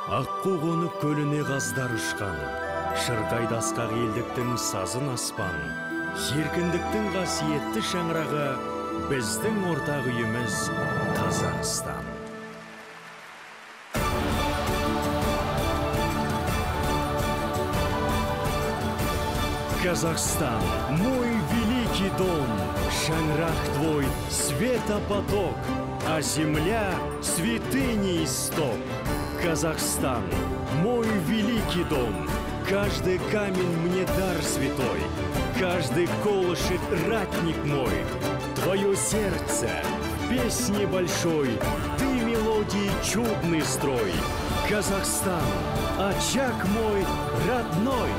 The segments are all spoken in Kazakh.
Аққу қонып көліне қаздар ұшқан, шырқайды асқақ елдіктің сазын аспан, еркіндіктің қасиетті шаңырағы біздің ортақ үйіміз Қазақстан. Казахстан, мой великий дом, шаграх твой светопоток, а земля святыни исток. Казахстан, мой великий дом, каждый камень мне дар святой, каждый колышек ратник мой. Твое сердце в песне большой, ты мелодии чудный строй. Казахстан, очаг мой родной.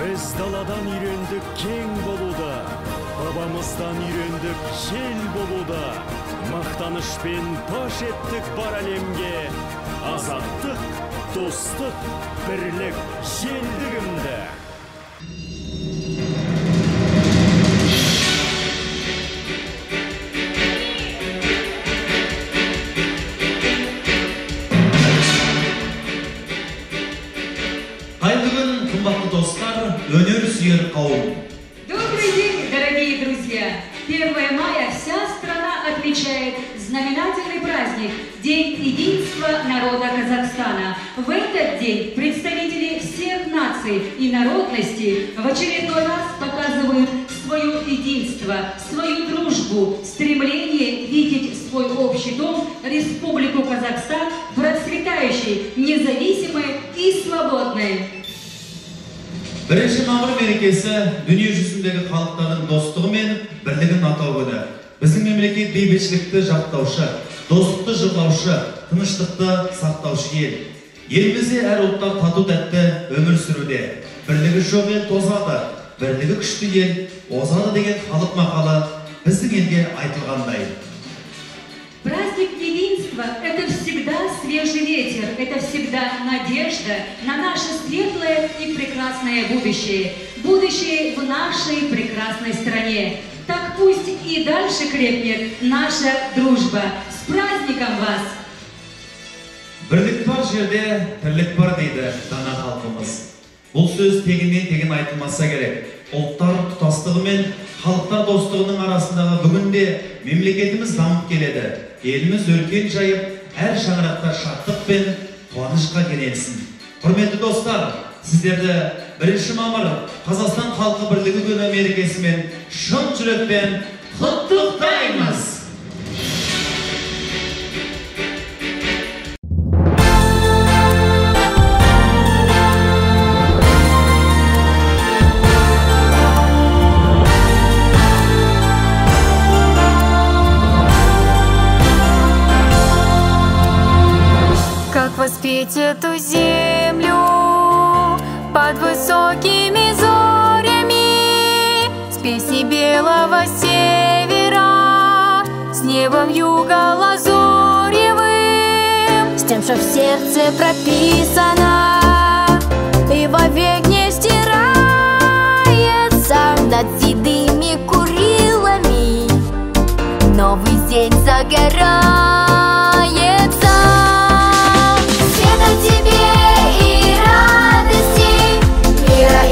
Біз даладан үйрендік кең болуда, бабамыздан үйрендік ел болуда, мақтанышпен паш еттік бар әлемге, азаттық, достық, бірлік, елдігімді. Добрый день, дорогие друзья! 1 мая вся страна отмечает знаменательный праздник – День единства народа Казахстана. В этот день представители всех наций и народностей в очередной раз показывают свое единство, свою дружбу, стремление видеть свой общий дом, Республику Казахстан, процветающей, независимой и свободной. Бірінші мамыр мерекесі дүние жүзіндегі халықтардың достығы мен бірлігін атау күні. Біздің мемлекет бейбітшілікті жақтаушы, достықты жырлаушы, тыныштықты сақтаушы ел. Елімізде әр ұлттар тату тәтті өмір сүруде. Бірлігі жоқ ел тозады, бірлігі күшті ел озады деген халық мақалы біздің елге айтылғандай. Праздник единства – это всегда свежий ветер, это всегда надежда на наше светлое и прекрасное будущее. Будущее в нашей прекрасной стране. Так пусть и дальше крепнет наша дружба. С праздником вас! Бірлік бар жерде тірлік бар дейді дана халқымыз. Бұл сөз тегіннен тегін айтылмаса керек. Ұлттар тұтастығы мен халықтар достығының арасындағы бүгінде мемлекетіміз дамып келеді. Еліміз өркен жайып, әр шаңырақта шаттық пен қуанышқа кенелсін. Құрметті достар, сіздерді 1 мамыр Қазақстан халқы бірлігі күні мерекесімен шын жүрекпен құттықтаймыз. Воспеть эту землю под высокими зорями, с песней белого севера, с небом юга лазоревым, с тем, что в сердце прописано и вовек не стирается над седыми Курилами. Новый день загорается. Тебе и радости, мира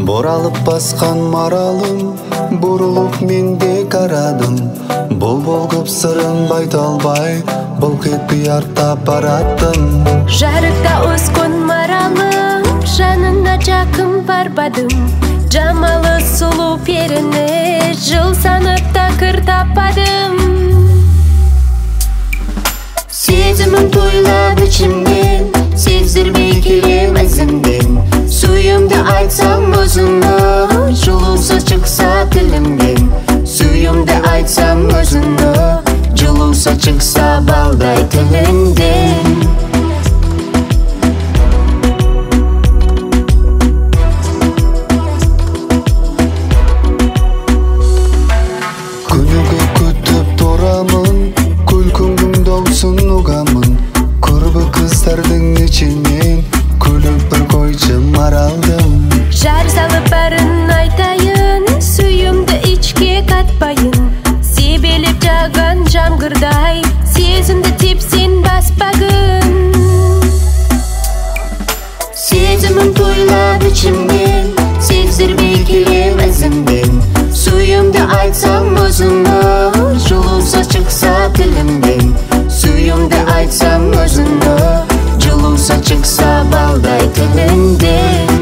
Боралып басқан маралым, бұрылып менде қарадым. Бұл көп сырын байта албай, бұл кетпей артта бараттым. Жарықта өскен маралым, жанына жақын барбадым. Жамалы сұлу періні, жыл санып тақыр таппадым. Сезімім тойлап ішімден, сездірмей келем ізімден. Сүйімді айтсам өзіңі, жылусыз шықса тілімден. Сүйімді айтсам өзіңі, жылусыз шықса балдай тілінден. Күнігі күтіп торамын, күлкіңді олсын ұғамын. Көрбі қыздардың ішінен, күліп бір қойшы маралдым. Жар салып бәрін айтайын, сүйімді ішке қатпайын. Себеліп жаған жаңғырдай, сезімді тепсен баспағын. Сезімім тойлап ішімден, сездірмей келем ізімден. Сүйімді айтсам өзіңі, жылусыз шықса тілімден. Сүйімді айтсам өзіңі, жылусыз шықса балдай тілінден.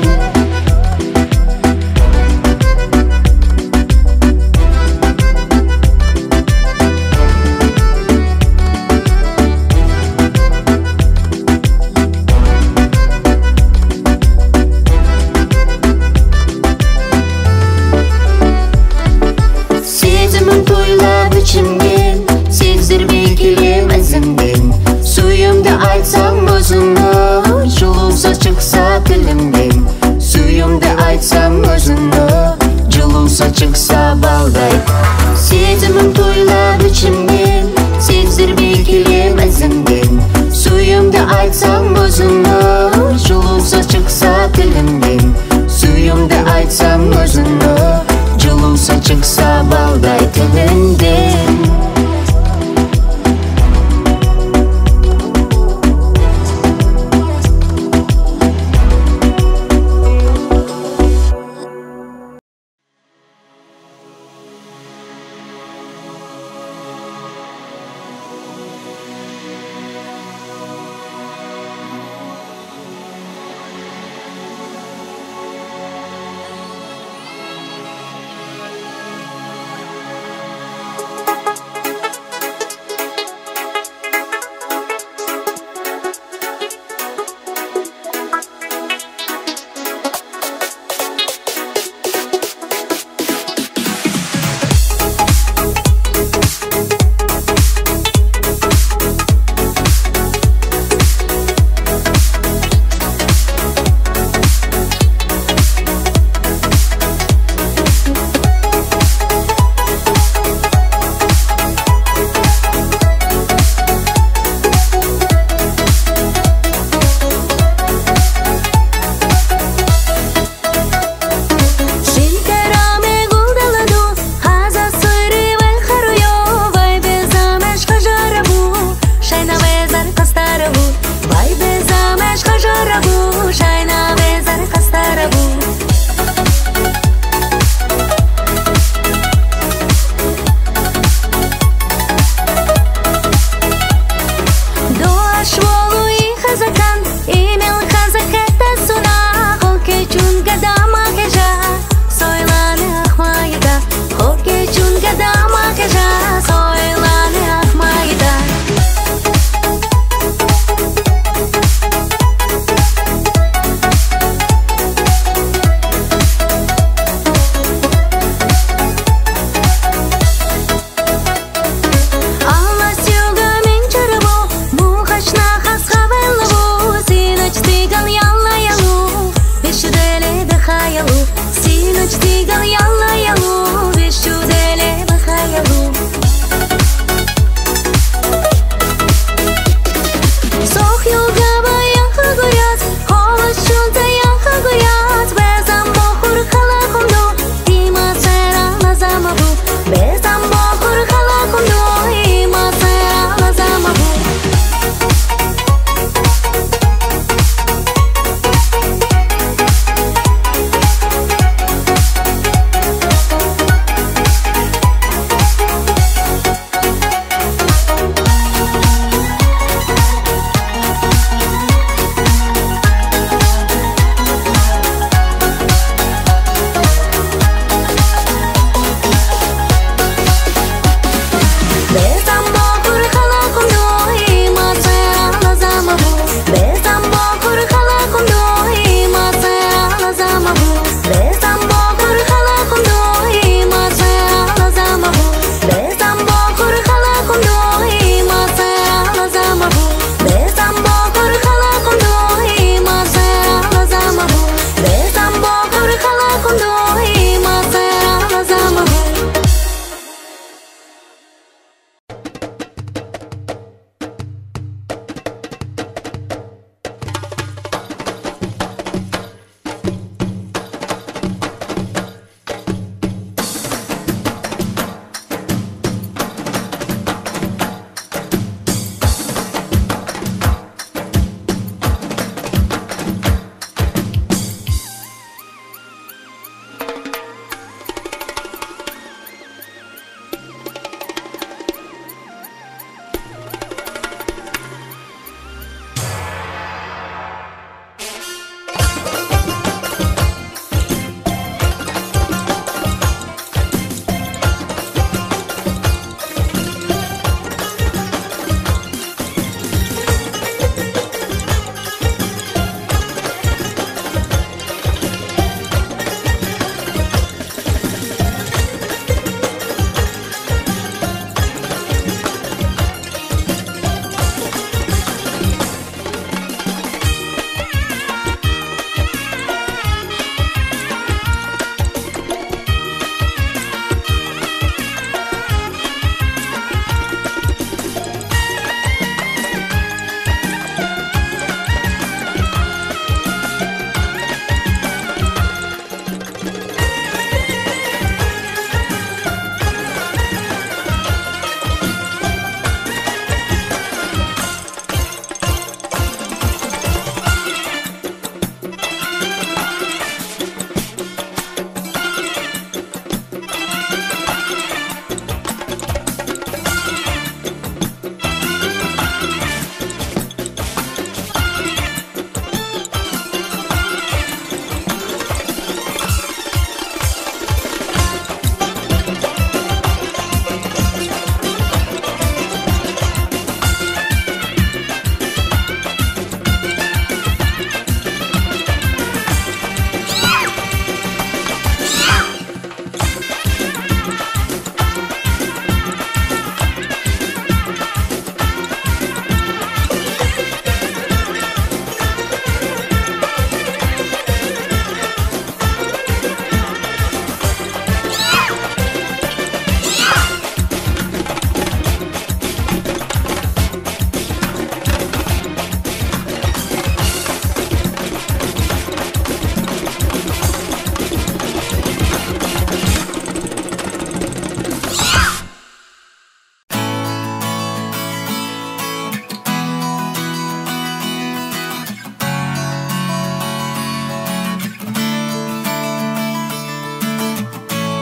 Сезімім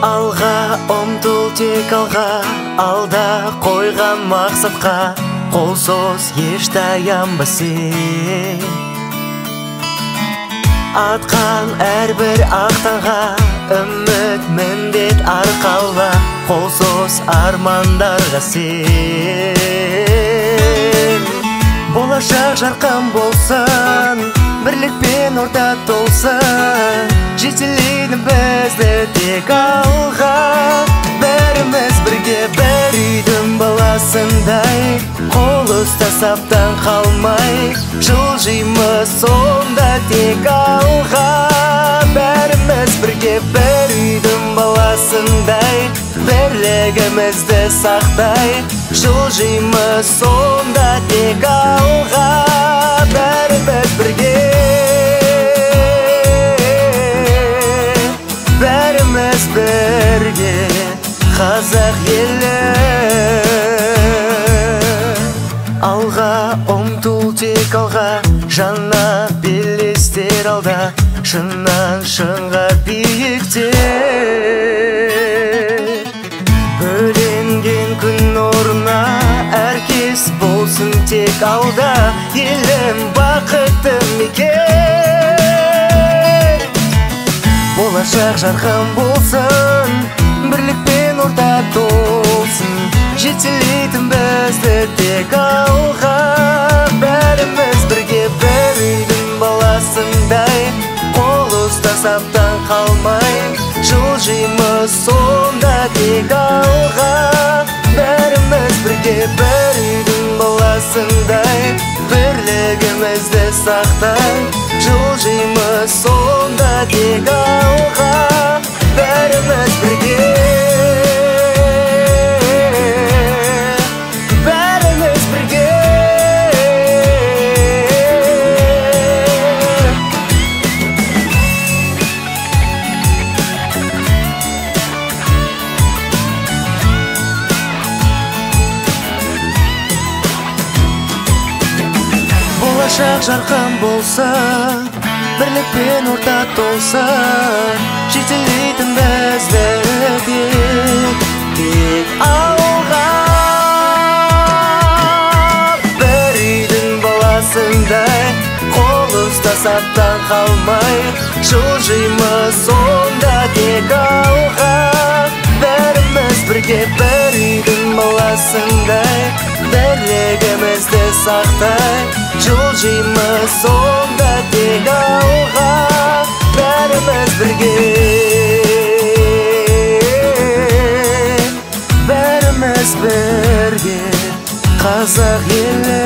Алға ұмтыл тек алға, алда қойған мақсатқа қолсыз еш таянба сен. Атқан әрбір ақтанға үміт міндет арқалға қолсыз армандарға сен. Болашақ жарқын болсын, бірлікпен ортақ толсын, жетелейді бізді тек алға. Бәріміз бірге бір үйдің баласындай, қол ұстасаптан қалмай жылжимыз сонда тек алға. Бәріміз бірге бір үйдің баласындай, бірлігімізді сақтай жылжимыз сонда тек алға. Бәріміз бірге, бәріміз бірге қазақ елі. Алға ұмтыл тек алға, жаңа белестер алда, шыңнан шыңға биікте. Бөленген күн орнына әркез болсын тек алда, елім бақытты мекен. Болашақ жарқын болсын, бірлікпен ортақ толсын, жетелейтін бізді тек алға. Бәріміз бірге бір үйдің баласындай, қол ұстасаптан қалмай жылжимыз сонда тек алға. Бәріміз бірге бір үйдің баласындай, бірлігімізді сақтай жылжимыз сонда тек алға. Бәріміз бірге, бәріміз бірге. Болашақ жарқын болсын, бірлікпен ортақ толсын, жетелейтін бізді тек алға. Бір үйдің баласындай, қол ұстасаптан қалмай жылжимыз сонда тек алға. Бәріміз бірге бір үйдің баласындай, бірлігімізді сақтай жылжимыз сонда тек алға. Бәріміз бірге, бәріміз бірге қазақ елі.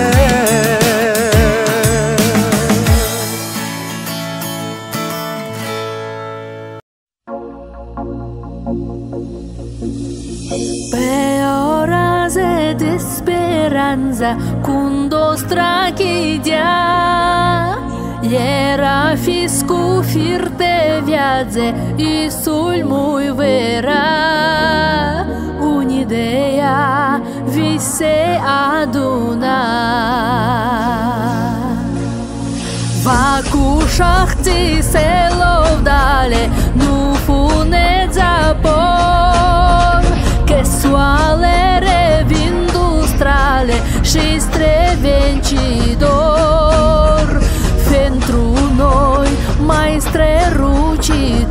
Peoraze de speranza cundo strachidia, era fiscu firte viaze i sul mui vera, un'idea visse aduna. Va kushachti selo vdale, nu fune zapor, che sualere vindustrale, schistre vencidor, pentru noi mai strălucitor.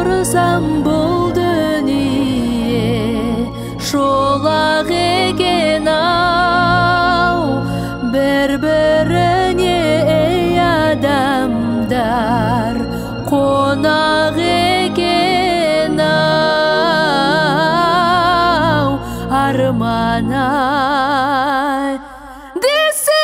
көрсем бұл дүние шолақ екен-ау, бір-біріне ей адамдар қонақ екен-ау, арман-ай десе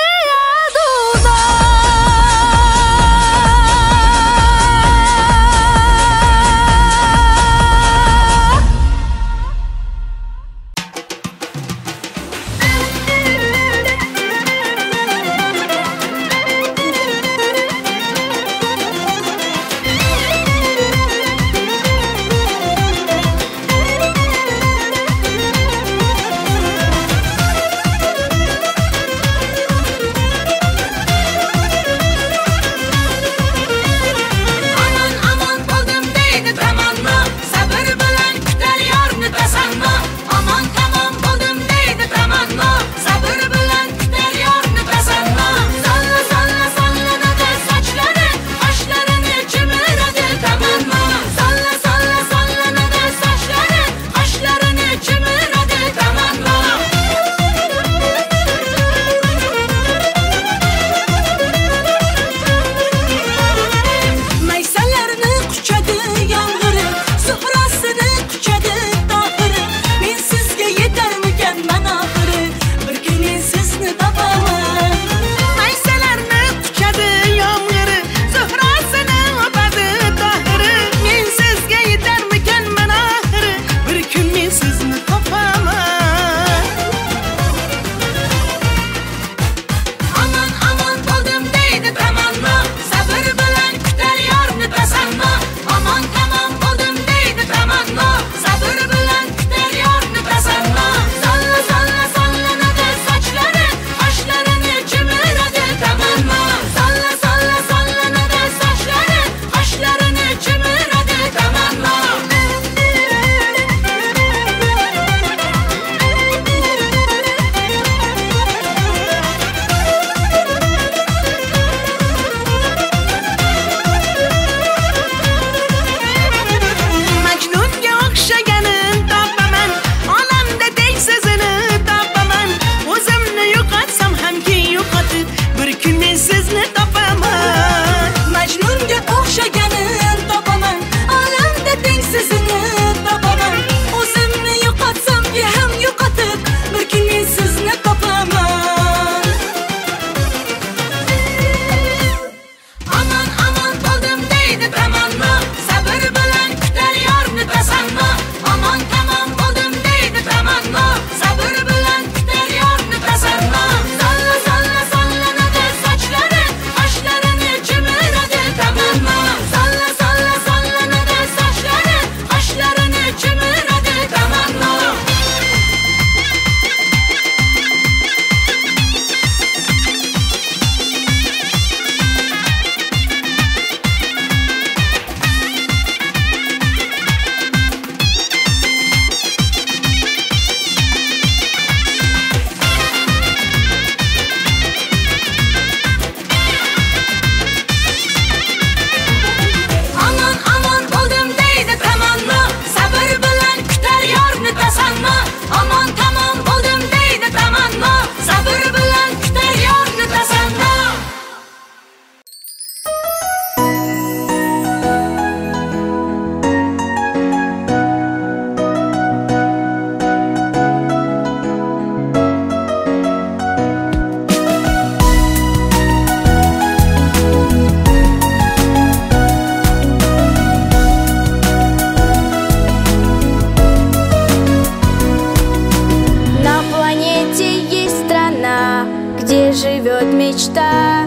живет мечта.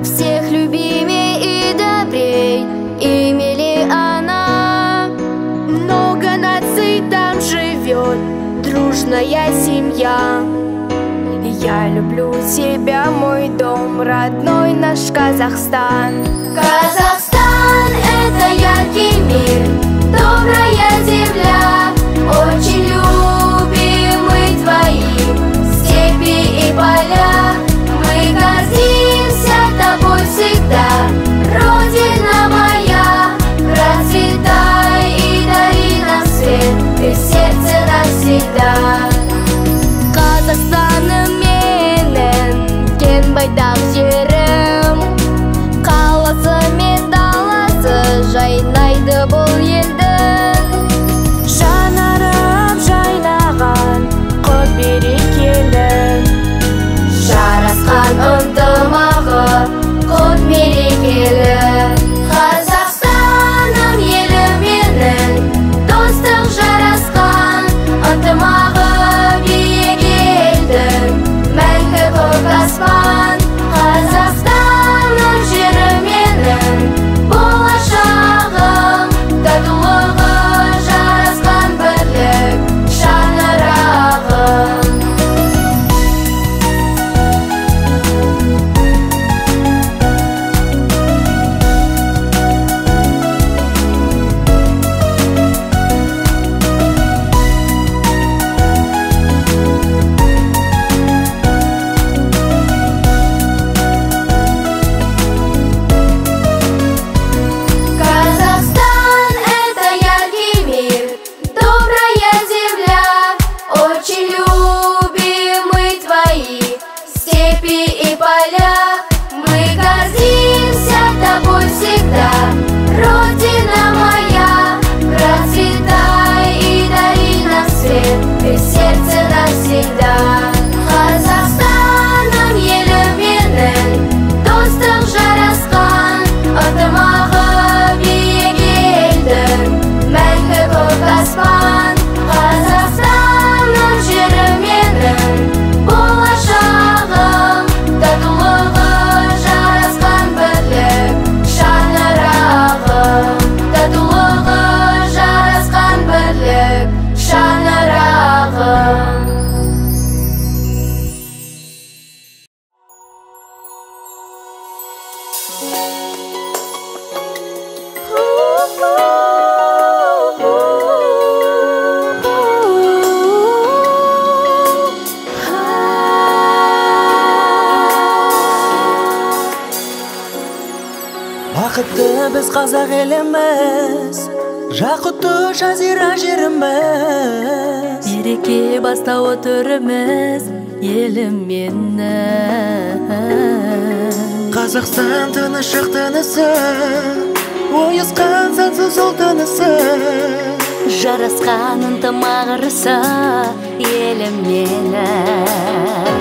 Всех любимей и добрей, и милей она. Много наций там живет, дружная семья. Я люблю тебя, мой дом, родной наш Казахстан. Казахстан — это яркий мир, добрая земля. Очень любим мы твои степи и поля. Мы гордимся тобой всегда, Родина моя, процветай. Бақытты біз қазақ еліміз, жақұтты жазира жеріміз. Береке бастауы төріміз, елім менің. Қазақстан тыныштық тынысы, ойысқан сансыз ұл тынысы. Жарасқан ынтымағырса, елім менің.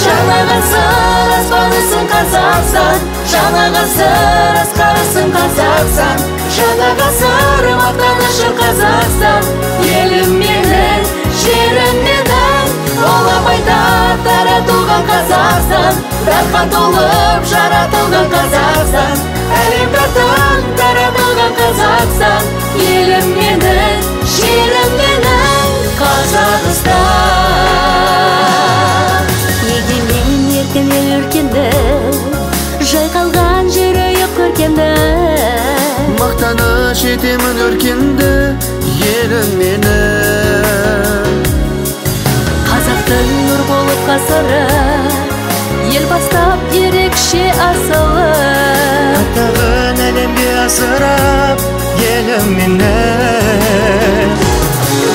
Жаңа ғасыр аспанысың Қазақстан, жаңа ғасыр асқарысың Қазақстан, жаңа ғасыр мақтанышы Қазақстан, елім менің, жерім менің. Ола байтақ таратылған Қазақстан, датқа толып жаратылған Қазақстан, әлемге тың таратылған Қазақстан, елім менің, жерім менің Қазақстан. Егемен еркін ел өркенді, жайқалған жері ек көркемді. Мақтаныш етемін өркенді, елім менің. Қазақтың нұр болып ғасыры, ел бастап ерекше асылы. Атағын әлемге асырап, елім менің.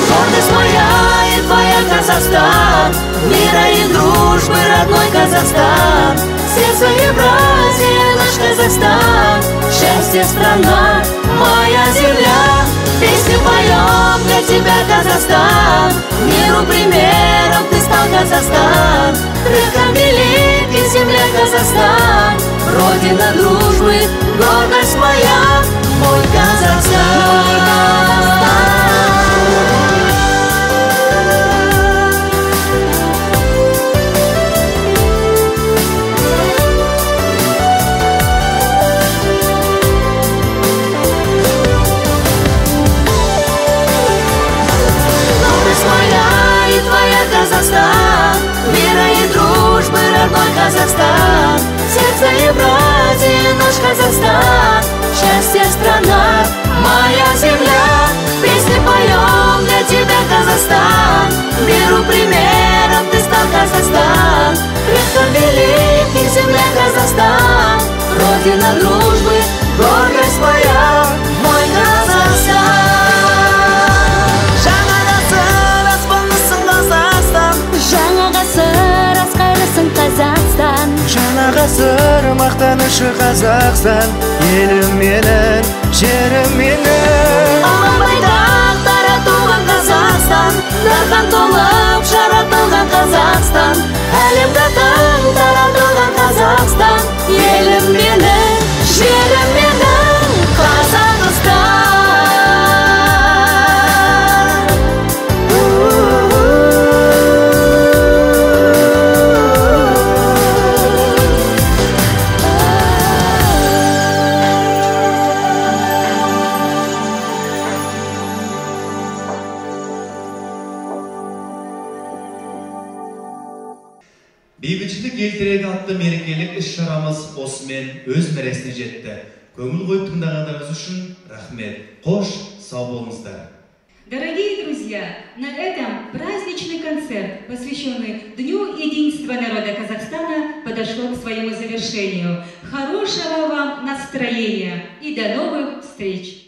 Гордость моя и твоя Казахстан, мира и дружбы родной Казахстан. Сердце Евразии наш Казахстан, счастье страна, моя земля. Песню поем для тебя, Казахстан, миру примером ты стал, Казахстан. Рекам великий земля Казахстан, родина дружбы, гордость моя, мой Казахстан. Казахстан, мира и дружбы родной Казахстан. Сердце Евразии наш Казахстан, счастье страна, моя земля. Песни поем для тебя, Казахстан, миру примером ты стал, Казахстан. Предком великий земля Казахстан, родина дружбы, гордость моя, мой Казахстан. Жаңа ғасыр асқарысың Қазақстан, жаңа ғасыр мақтанышы Қазақстан, елім менің, жерім менің. Ала байтақ таратылған Қазақстан, дархан толып жаратылған Қазақстан, әлемге тың таратылған Қазақстан, елім менің, жерім менің Қазақстан. Бейбітшілік ел тірегі атты мерекелік іс-шарамыз осымен өз мәресіне жетті. Көңіл қойып тыңдағандарыңыз үшін рахмет. Қош, сау болыңыздар. Дорогие друзья, на этом праздничный концерт, посвященный Дню единства народа Казахстана, подошел к своему завершению. Хорошего вам настроения и до новых встреч!